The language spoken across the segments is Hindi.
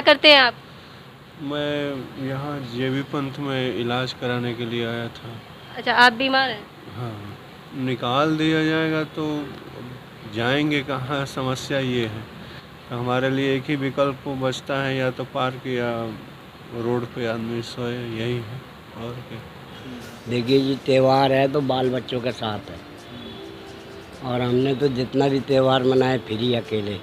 करते हैं आप? मैं यहाँ जेबी पंथ में इलाज कराने के लिए आया था। अच्छा, आप बीमार हैं? हाँ, निकाल दिया जाएगा तो अब जाएंगे कहाँ, समस्या ये है। तो हमारे लिए एक ही विकल्प बचता है, या तो पार्क या रोड पे आदमी सोए, यही है और क्या। देखिए जी, त्योहार है तो बाल बच्चों के साथ है, और हमने तो जितना भी त्योहार मनाए फिर ही अकेले।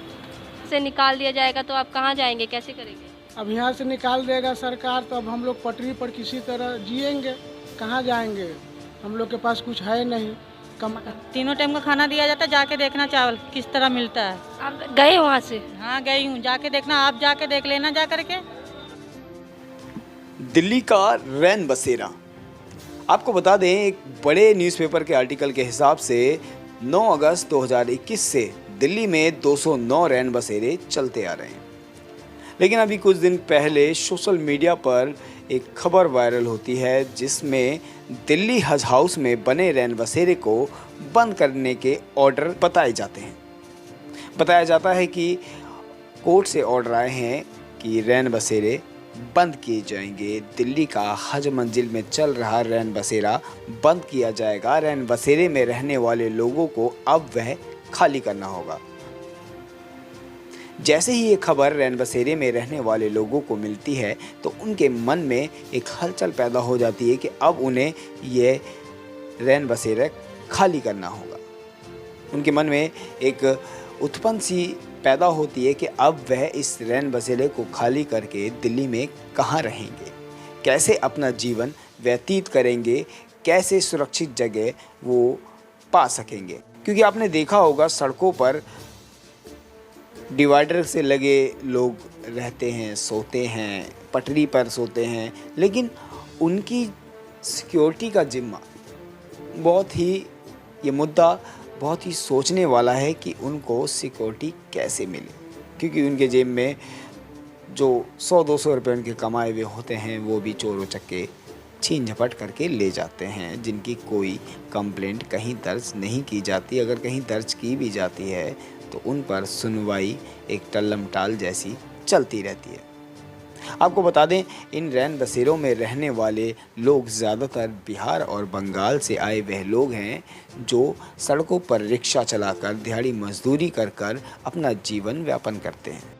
से निकाल दिया जाएगा तो आप कहाँ जाएंगे, कैसे करेंगे? अब यहाँ से निकाल देगा सरकार तो अब हम लोग पटरी पर किसी तरह जिएंगे, कहाँ जाएंगे? हम लोग के पास कुछ है नहीं। तीनों टाइम का खाना दिया जाता है, जाके देखना चावल किस तरह मिलता है। आप गए वहाँ से? हाँ गई हूँ, जाके देखना, आप जाके देख लेना जा करके। दिल्ली का रैन बसेरा, आपको बता दें एक बड़े न्यूज़पेपर के आर्टिकल के हिसाब से 9 अगस्त 2021 से दिल्ली में 209 रैन बसेरे चलते आ रहे हैं। लेकिन अभी कुछ दिन पहले सोशल मीडिया पर एक खबर वायरल होती है जिसमें दिल्ली हज हाउस में बने रैन बसेरे को बंद करने के ऑर्डर बताए जाते हैं। बताया जाता है कि कोर्ट से ऑर्डर आए हैं कि रैन बसेरे बंद किए जाएंगे। दिल्ली का हज मंजिल में चल रहा रैन बसेरा बंद किया जाएगा। रैन बसेरे में रहने वाले लोगों को अब वह खाली करना होगा। जैसे ही ये खबर रैन बसेरे में रहने वाले लोगों को मिलती है तो उनके मन में एक हलचल पैदा हो जाती है कि अब उन्हें ये रैन बसेरा खाली करना होगा। उनके मन में एक उत्पन्न सी पैदा होती है कि अब वह इस रैन बसेरे को खाली करके दिल्ली में कहाँ रहेंगे, कैसे अपना जीवन व्यतीत करेंगे, कैसे सुरक्षित जगह वो पा सकेंगे। क्योंकि आपने देखा होगा सड़कों पर डिवाइडर से लगे लोग रहते हैं, सोते हैं, पटरी पर सोते हैं, लेकिन उनकी सिक्योरिटी का जिम्मा ये मुद्दा बहुत ही सोचने वाला है कि उनको सिक्योरिटी कैसे मिले। क्योंकि उनके जेब में जो 100-200 रुपये उनके कमाए हुए होते हैं वो भी चोर उचक्के छीन झपट करके ले जाते हैं, जिनकी कोई कंप्लेंट कहीं दर्ज नहीं की जाती। अगर कहीं दर्ज की भी जाती है तो उन पर सुनवाई एक टल्लम-टाल जैसी चलती रहती है। आपको बता दें इन रैन बसेरों में रहने वाले लोग ज़्यादातर बिहार और बंगाल से आए वह लोग हैं जो सड़कों पर रिक्शा चलाकर दिहाड़ी मजदूरी कर अपना जीवन यापन करते हैं।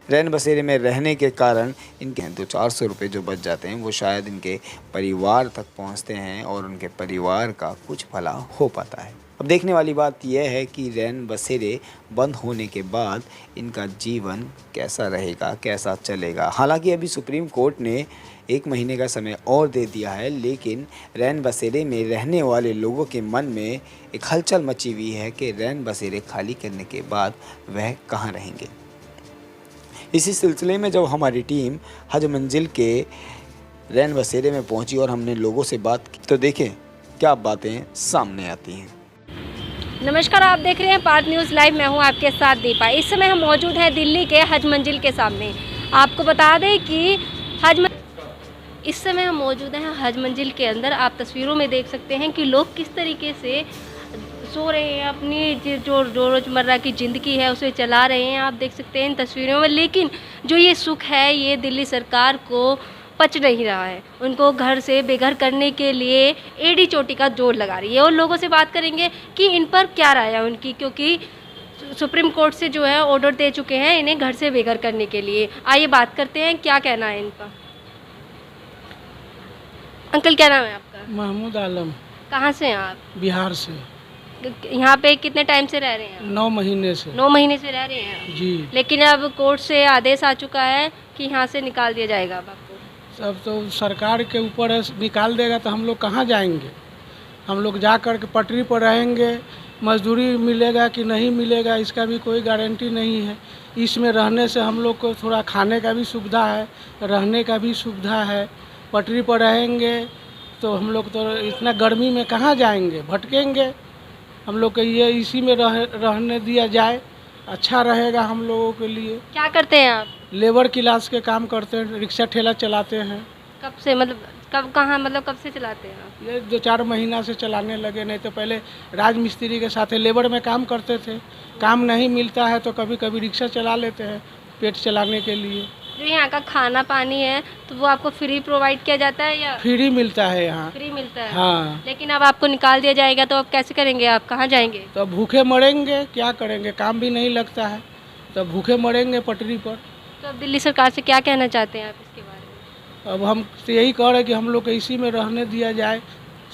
रैन बसेरे में रहने के कारण इनके 200-400 रुपये जो बच जाते हैं वो शायद इनके परिवार तक पहुंचते हैं और उनके परिवार का कुछ भला हो पाता है। अब देखने वाली बात यह है कि रैन बसेरे बंद होने के बाद इनका जीवन कैसा रहेगा, कैसा चलेगा। हालांकि अभी सुप्रीम कोर्ट ने 1 महीने का समय और दे दिया है, लेकिन रैन बसेरे में रहने वाले लोगों के मन में एक हलचल मची हुई है कि रैन बसेरे खाली करने के बाद वह कहाँ रहेंगे। इसी सिलसिले में जब हमारी टीम हज मंजिल के रैन बसेरे में पहुंची और हमने लोगों से बात की तो देखें क्या बातें सामने आती हैं। नमस्कार, आप देख रहे हैं पार्ट न्यूज़ लाइव। मैं हूं आपके साथ दीपा। इस समय हम मौजूद हैं दिल्ली के हज मंजिल के सामने। आपको बता दें कि इस समय हम मौजूद हैं हज मंजिल के अंदर। आप तस्वीरों में देख सकते हैं कि लोग किस तरीके से सो रहे हैं, अपनी जो रोज़मर्रा की ज़िंदगी है उसे चला रहे हैं। आप देख सकते हैं इन तस्वीरों में। लेकिन जो ये सुख है ये दिल्ली सरकार को पच नहीं रहा है। उनको घर से बेघर करने के लिए एड़ी चोटी का जोर लगा रही है। और लोगों से बात करेंगे कि इन पर क्या राय है उनकी, क्योंकि सुप्रीम कोर्ट से जो है ऑर्डर दे चुके हैं इन्हें घर से बेघर करने के लिए। आइए बात करते हैं क्या कहना है इनका। अंकल क्या नाम है आपका? महमूद आलम। कहाँ से हैं आप? बिहार से। यहाँ पे कितने टाइम से रह रहे हैं? 9 महीने से। 9 महीने से रह रहे हैं जी। लेकिन अब कोर्ट से आदेश आ चुका है कि यहाँ से निकाल दिया जाएगा अब आपको। सब तो सरकार के ऊपर है, निकाल देगा तो हम लोग कहाँ जाएंगे? हम लोग जा कर के पटरी पर रहेंगे, मजदूरी मिलेगा कि नहीं मिलेगा इसका भी कोई गारंटी नहीं है। इसमें रहने से हम लोग को थोड़ा खाने का भी सुविधा है, रहने का भी सुविधा है। पटरी पर रहेंगे तो हम लोग तो इतना गर्मी में कहाँ जाएंगे, भटकेंगे। हम लोग को ये इसी में रहने दिया जाए, अच्छा रहेगा हम लोगों के लिए। क्या करते हैं आप? लेबर क्लास के काम करते हैं, रिक्शा ठेला चलाते हैं। कब से, मतलब कब से चलाते हैं आप? ये 2-4 महीना से चलाने लगे, नहीं तो पहले राज मिस्त्री के साथ लेबर में काम करते थे। काम नहीं मिलता है तो कभी कभी रिक्शा चला लेते हैं पेट चलाने के लिए। जो यहाँ का खाना पानी है तो वो आपको फ्री प्रोवाइड किया जाता है या फ्री मिलता है यहाँ। फ्री मिलता है? हाँ। लेकिन अब आपको निकाल दिया जाएगा तो अब कैसे करेंगे, आप कहाँ जाएंगे? तो भूखे मरेंगे, क्या करेंगे, काम भी नहीं लगता है, तो भूखे मरेंगे पटरी पर। तो अब दिल्ली सरकार से क्या कहना चाहते हैं आप इसके बारे में? अब हम तो यही कह रहे हैं कि हम लोग को इसी में रहने दिया जाए,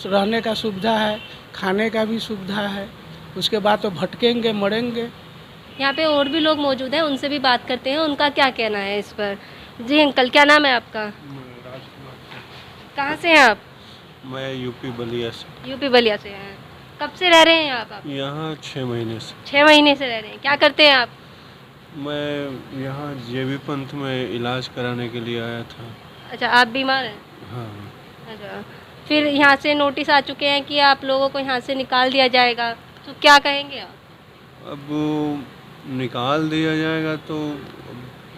रहने का सुविधा है, खाने का भी सुविधा है, उसके बाद तो भटकेंगे मरेंगे। यहाँ पे और भी लोग मौजूद हैं, उनसे भी बात करते हैं, उनका क्या कहना है इस पर। जी अंकल, क्या नाम है आपका? कहाँ से हैं आप? मैं यूपी बलिया से। यूपी बलिया से हैं। कब से रह रहे हैं आप? यहाँ 6 महीने से। 6 महीने से रह रहे हैं। क्या करते हैं आप? मैं यहाँ जेबी पंथ में इलाज कराने के लिए आया था। अच्छा, आप बीमार हैं? हाँ। अच्छा, फिर यहाँ से नोटिस आ चुके हैं कि आप लोगों को यहाँ से निकाल दिया जाएगा, तो क्या कहेंगे आप? अब निकाल दिया जाएगा तो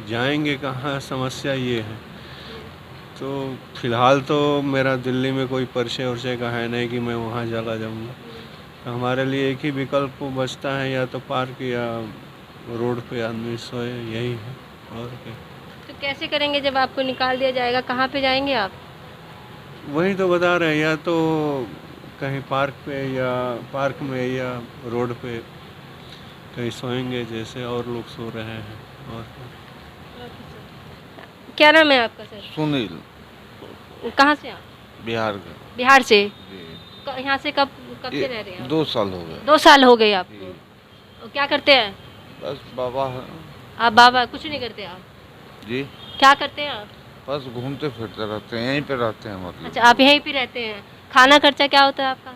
जाएंगे कहाँ, समस्या ये है। तो फिलहाल तो मेरा दिल्ली में कोई परिचय उर्चय का है नहीं कि मैं वहाँ चला जाऊँगा। तो हमारे लिए एक ही विकल्प बचता है, या तो पार्क या रोड पे आदमी सोए, यही है और क्या। तो कैसे करेंगे जब आपको निकाल दिया जाएगा, कहाँ पे जाएंगे आप? वही तो बता रहे हैं, या तो कहीं पार्क पे या पार्क में या रोड पे कहीं सोएंगे जैसे और लोग सो रहे हैं। और क्या नाम है आपका सर? सुनील, कहाँ से आप? बिहार का। बिहार से? जी। यहाँ से कब कब से रह रहे हैं आप? 2 साल हो गए। 2 साल हो गए आपको। जी। और क्या करते हैं बस बाबा है। आप? बाबा कुछ नहीं करते आप? जी, क्या करते हैं आप? बस घूमते फिरते रहते हैं, यहीं पे रहते हैं मतलब। अच्छा, आप यहीं पे रहते हैं। खाना खर्चा क्या होता है आपका?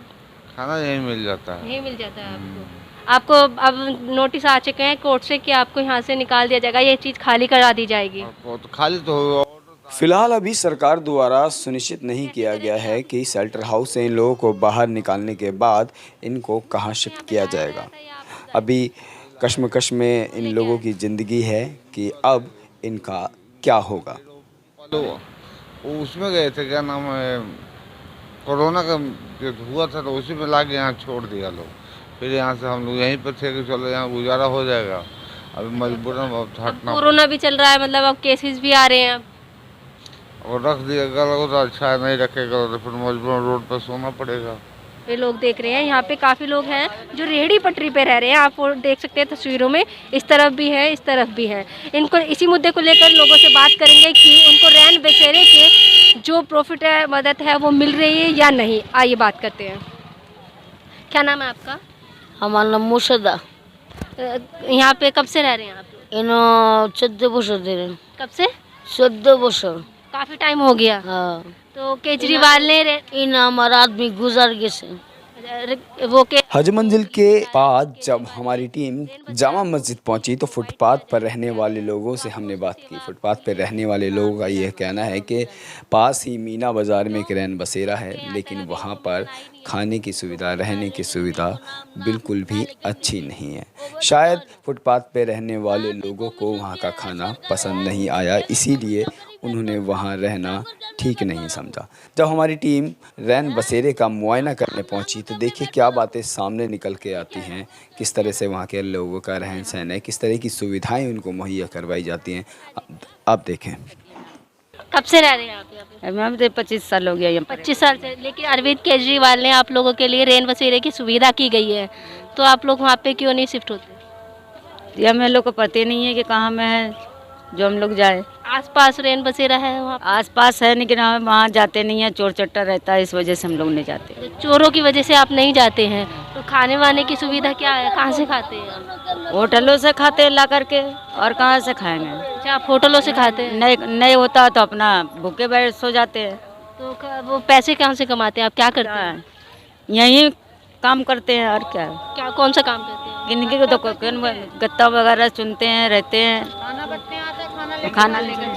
खाना यहीं मिल जाता है। यहीं मिल जाता है आपको? अब नोटिस आ चुके हैं कोर्ट से कि आपको यहाँ से निकाल दिया जाएगा, ये चीज़ खाली करा दी जाएगी। और तो खाली तो होगा। फिलहाल अभी सरकार द्वारा सुनिश्चित नहीं किया गया है कि शेल्टर हाउस से इन लोगों को बाहर निकालने के बाद इनको कहां शिफ्ट किया जाएगा। अभी कश्मकश में इन लोगों की ज़िंदगी है कि अब इनका क्या होगा। तो वो उसमें गए थे, क्या नाम है, कोरोना का जो हुआ था तो उसी में लाके यहाँ छोड़ दिया लोग। फिर यहाँ से हम लोग यहीं पर थे कि चलो यहाँ गुजारा हो जाएगा। अभी मजबूरन अब हटना। कोरोना भी चल रहा है, मतलब अब केसेस भी आ रहे हैं। और रख दिया गया तो अच्छा है, नहीं रखेगा तो फिर मजबूरन रोड पर सोना पड़ेगा। ये लोग देख रहे हैं, यहाँ पे काफ़ी लोग हैं जो रेहड़ी पटरी पे रह रहे हैं। आप वो देख सकते हैं तस्वीरों में, इस तरफ भी है, इस तरफ भी है। इनको इसी मुद्दे को लेकर लोगों से बात करेंगे कि उनको रैन बसेरे के जो प्रॉफिट है, मदद है, वो मिल रही है या नहीं। आइए बात करते हैं। क्या नाम है आपका? हमारा नाम मुर्शदा। यहाँ पे कब से रह रहे हैं आप? इन 14 बছর ধরে। कब से? 14 বছর। काफ़ी टाइम हो गया। हाँ। तो केजरीवाल ने इन हमारा आदमी गुजर गए। वो के हज मंजिल के बाद जब हमारी टीम जामा मस्जिद पहुंची तो फुटपाथ पर रहने वाले लोगों से हमने बात की। फुटपाथ पर रहने वाले लोगों का यह कहना है कि पास ही मीना बाज़ार में एक रैन बसेरा है, लेकिन वहां पर खाने की सुविधा, रहने की सुविधा बिल्कुल भी अच्छी नहीं है। शायद फुटपाथ पर रहने वाले लोगों को वहाँ का खाना पसंद नहीं आया, इसीलिए उन्होंने वहाँ रहना ठीक नहीं समझा। जब हमारी टीम रैन बसेरे का मुआयना करने पहुंची तो देखिए क्या बातें सामने निकल के आती हैं, किस तरह से वहाँ के लोगों का रहन सहन है, किस तरह की सुविधाएं उनको मुहैया करवाई जाती हैं। आप देखें। कब से रह रहे हैं आप यहाँ पे? मैम तो 25 साल हो गया यहाँ पर। 25 साल से। लेकिन अरविंद केजरीवाल ने आप लोगों के लिए रैन बसेरे की सुविधा की गई है, तो आप लोग वहाँ पे क्यों नहीं शिफ्ट होते? ये हमें लोग को पता ही नहीं है कि कहाँ में है जो हम लोग जाए। आसपास रैन बसेरा है वहाँ पे? आसपास है लेकिन हम वहाँ जाते नहीं है, चोर चट्टा रहता है, इस वजह से हम लोग नहीं जाते। चोरों की वजह से आप नहीं जाते हैं, तो खाने वाने की सुविधा क्या है, कहाँ से खाते हैं आप? होटलों से खाते हैं ला करके, और कहाँ से खाएंगे। अच्छा, आप होटलों से खाते हैं? नहीं होता तो अपना भूखे बैठ सो जाते हैं। तो वो पैसे कहाँ से कमाते हैं, आप क्या करते हैं? यहीं काम करते हैं, और क्या। क्या, कौन सा काम करते हैं? इनके को तो गत्ता वगैरह चुनते हैं, रहते हैं, खाना लेकर।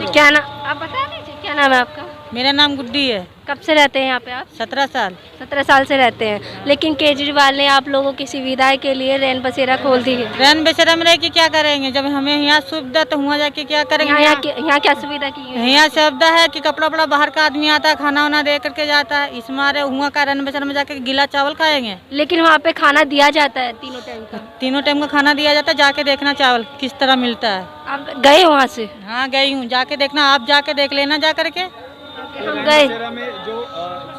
क्या नाम, आप बता दीजिए क्या नाम है आपका? मेरा नाम गुड्डी है। कब से रहते हैं यहाँ पे आप? 17 साल। 17 साल से रहते हैं। लेकिन केजरीवाल ने आप लोगों की सुविधा के लिए रैन बसेरा खोल दी है। रैन बसेरा में रह के क्या करेंगे जब हमें यहाँ सुविधा, तो वहाँ जाके क्या करेंगे? यहाँ क्या सुविधा की है? यहाँ सुविधा है कि कपड़ा वपड़ा बाहर का आदमी आता है, खाना वाना दे करके जाता है। इस मारे हुआ का रैन बसेरा में जाके गीला चावल खाएंगे। लेकिन वहाँ पे खाना दिया जाता है तीनों टाइम का। तीनों टाइम का खाना दिया जाता है, जाके देखना चावल किस तरह मिलता है। आप गए वहाँ से? हाँ गई हूँ, जाके देखना, आप जाके देख लेना जा करके। हम गए। में जो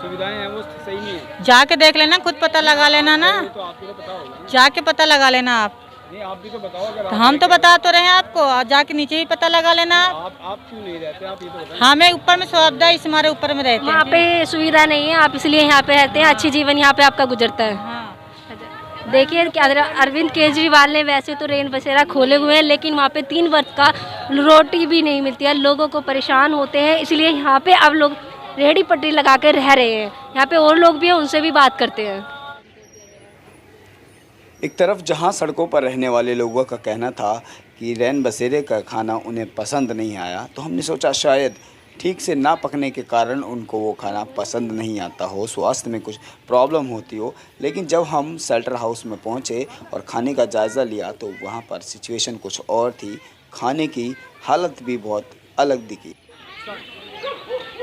सुविधाएं हैं वो सही नहीं है। जाके देख लेना, खुद पता लगा लेना ना, तो आपको तो पता होगा। जाके पता लगा लेना आप। नहीं, आप भी तो बताओ। अगर तो हम तो बता तो रहे हैं आपको, और जाके नीचे भी पता लगा लेना आप। आप क्यों नहीं रहते, आप ये तो बताओ। हाँ मैं ऊपर में सुविधा, इस हमारे ऊपर में रहते वहाँ हैं। पे सुविधा नहीं है, आप इसलिए यहाँ पे रहते हैं। अच्छी जीवन यहाँ पे आपका गुजरता है। हाँ। देखिए क्या अरविंद केजरीवाल ने वैसे तो रेन बसेरा खोले हुए हैं, लेकिन वहाँ पे 3 वक्त का रोटी भी नहीं मिलती है। लोगों को परेशान होते हैं, इसलिए यहाँ पे अब लोग रेहड़ी पटरी लगा कर रह रहे हैं। यहाँ पे और लोग भी हैं, उनसे भी बात करते हैं। एक तरफ जहां सड़कों पर रहने वाले लोगों का कहना था कि रैन बसेरे का खाना उन्हें पसंद नहीं आया, तो हमने सोचा शायद ठीक से ना पकने के कारण उनको वो खाना पसंद नहीं आता हो, स्वास्थ्य में कुछ प्रॉब्लम होती हो। लेकिन जब हम शेल्टर हाउस में पहुंचे और खाने का जायज़ा लिया तो वहां पर सिचुएशन कुछ और थी। खाने की हालत भी बहुत अलग दिखी।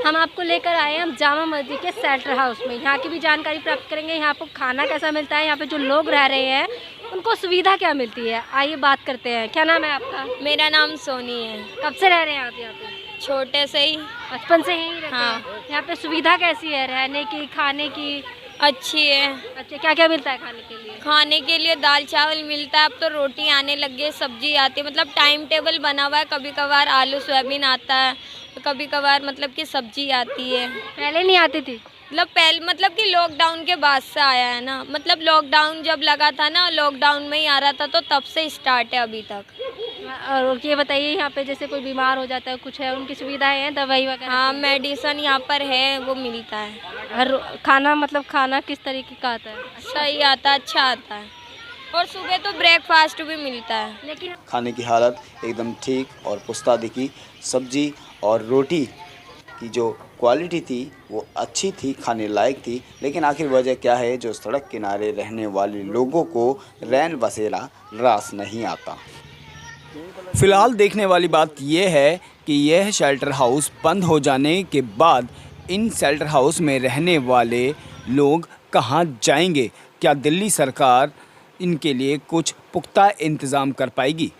हम आपको लेकर आए हैं हम जामा मस्जिद के शेल्टर हाउस में। यहाँ की भी जानकारी प्राप्त करेंगे। यहाँ पर खाना कैसा मिलता है, यहाँ पे जो लोग रह रहे हैं उनको सुविधा क्या मिलती है, आइए बात करते हैं। क्या नाम है आपका? मेरा नाम सोनी है। कब से रह रहे हैं आप यहाँ पे? छोटे से ही। बचपन से यहीं रहते हाँ। हैं? यहाँ पे सुविधा कैसी है रहने की, खाने की? अच्छी है। अच्छा, क्या क्या मिलता है खाने के लिए? खाने के लिए दाल चावल मिलता है, अब तो रोटी आने लग गई, सब्जी आती है, मतलब टाइम टेबल बना हुआ है। कभी कभार आलू सोयाबीन आता है, कभी कभार मतलब कि सब्जी आती है। पहले नहीं आती थी? मतलब कि लॉकडाउन के बाद से आया है ना, मतलब लॉकडाउन जब लगा था ना, लॉकडाउन में ही आ रहा था, तो तब से स्टार्ट है अभी तक। और ये बताइए यहाँ पे जैसे कोई बीमार हो जाता है, कुछ है उनकी सुविधाएं हैं, दवाई वगैरह? हाँ मेडिसिन यहाँ पर है, वो मिलता है। हर खाना मतलब खाना किस तरीके का आता है? सही आता है, अच्छा आता है। और सुबह तो ब्रेकफास्ट भी मिलता है। लेकिन खाने की हालत एकदम ठीक और पुख्ता दिखी। सब्जी और रोटी की जो क्वालिटी थी वो अच्छी थी, खाने लायक थी। लेकिन आखिर वजह क्या है जो सड़क किनारे रहने वाले लोगों को रैन बसेरा रास नहीं आता। फ़िलहाल देखने वाली बात यह है कि यह शेल्टर हाउस बंद हो जाने के बाद इन शेल्टर हाउस में रहने वाले लोग कहां जाएंगे? क्या दिल्ली सरकार इनके लिए कुछ पुख्ता इंतज़ाम कर पाएगी?